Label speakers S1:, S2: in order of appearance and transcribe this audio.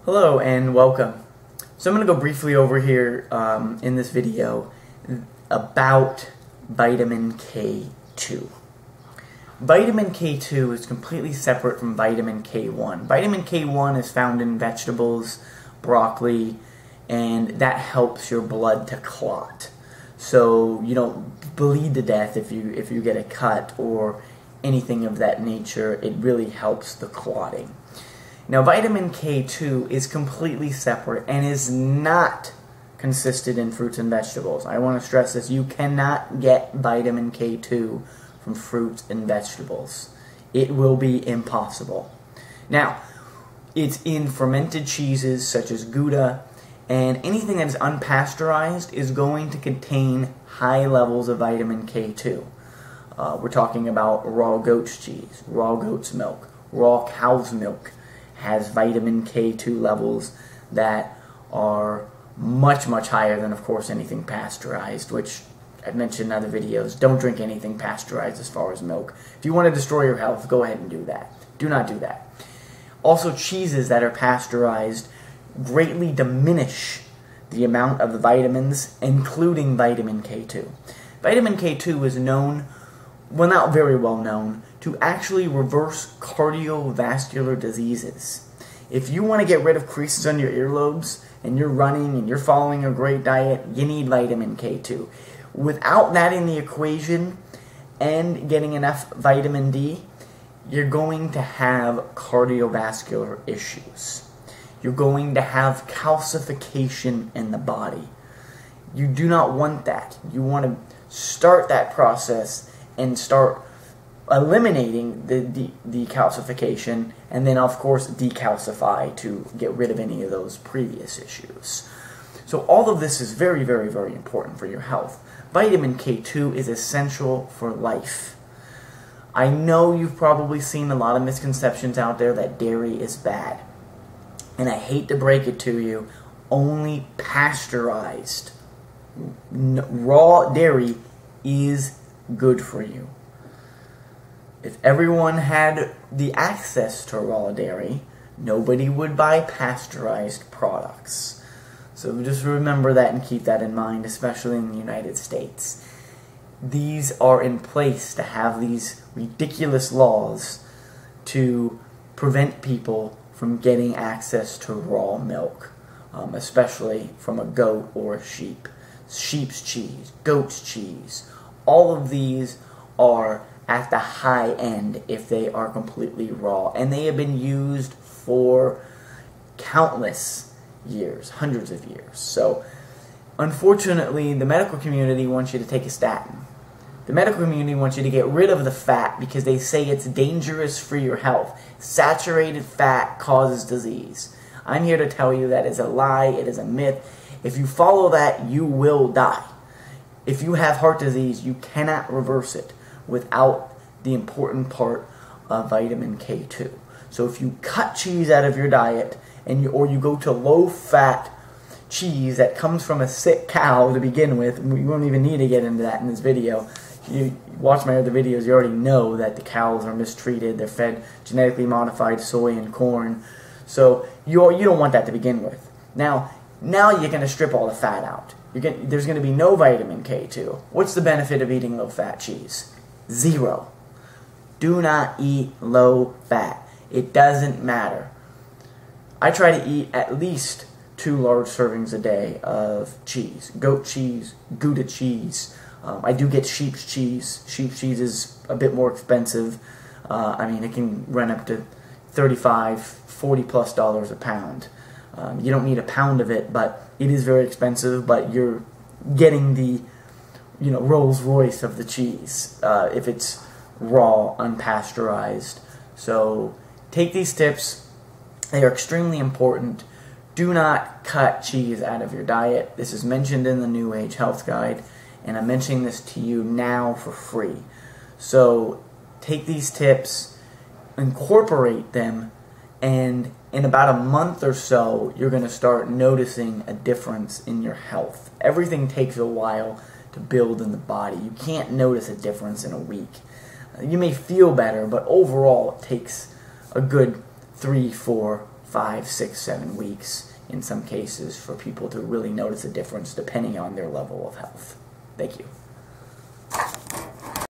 S1: Hello and welcome. So I'm going to go briefly over here in this video about vitamin K2. Vitamin K2 is completely separate from vitamin K1. Vitamin K1 is found in vegetables, broccoli, and that helps your blood to clot. So you don't bleed to death if you get a cut or anything of that nature. It really helps the clotting. Now, vitamin K2 is completely separate and is not consistent in fruits and vegetables. I want to stress this. You cannot get vitamin K2 from fruits and vegetables. It will be impossible. Now, it's in fermented cheeses such as Gouda, and anything that is unpasteurized is going to contain high levels of vitamin K2. We're talking about raw goat's cheese, raw goat's milk, raw cow's milk has vitamin K2 levels that are much, much higher than, of course, anything pasteurized, which I've mentioned in other videos. Don't drink anything pasteurized as far as milk. If you want to destroy your health, go ahead and do that. Do not do that. Also, cheeses that are pasteurized greatly diminish the amount of the vitamins, including vitamin K2. Vitamin K2 is known, well, not very well known, to actually reverse cardiovascular diseases. If you want to get rid of creases on your earlobes and you're running and you're following a great diet, you need vitamin K2. Without that in the equation and getting enough vitamin D, you're going to have cardiovascular issues. You're going to have calcification in the body. You do not want that. You want to start that process and start eliminating the calcification, and then of course decalcify to get rid of any of those previous issues. So all of this is very, very, very important for your health. Vitamin K2 is essential for life. I know you've probably seen a lot of misconceptions out there that dairy is bad. And I hate to break it to you, only pasteurized raw dairy is good for you. If everyone had the access to raw dairy, nobody would buy pasteurized products. So just remember that and keep that in mind, especially in the United States. These are in place to have these ridiculous laws to prevent people from getting access to raw milk, especially from a goat or a sheep. Sheep's cheese, goat's cheese, all of these are at the high end if they are completely raw, and they have been used for countless years, hundreds of years. So unfortunately, the medical community wants you to take a statin. The medical community wants you to get rid of the fat because they say it's dangerous for your health. Saturated fat causes disease. I'm here to tell you that is a lie, it is a myth. If you follow that, you will die. If you have heart disease, you cannot reverse it without the important part of vitamin K2. So if you cut cheese out of your diet, or you go to low-fat cheese that comes from a sick cow to begin with, we won't even need to get into that in this video. You watch my other videos, you already know that the cows are mistreated. They're fed genetically modified soy and corn. So you don't want that to begin with. Now you're going to strip all the fat out. There's going to be no vitamin K2. What's the benefit of eating low-fat cheese? Zero. Do not eat low-fat. It doesn't matter. I try to eat at least 2 large servings a day of cheese. Goat cheese, Gouda cheese. I do get sheep's cheese. Sheep's cheese is a bit more expensive. I mean, it can run up to $35, $40+ a pound. You don't need a pound of it, but it is very expensive. But you're getting the, Rolls Royce of the cheese if it's raw, unpasteurized. So take these tips. They are extremely important. Do not cut cheese out of your diet. This is mentioned in the New Age Health Guide, and I'm mentioning this to you now for free. So take these tips, incorporate them, and in about a month or so, you're going to start noticing a difference in your health. Everything takes a while to build in the body. You can't notice a difference in a week. You may feel better, but overall it takes a good 3, 4, 5, 6, 7 weeks in some cases for people to really notice a difference depending on their level of health. Thank you.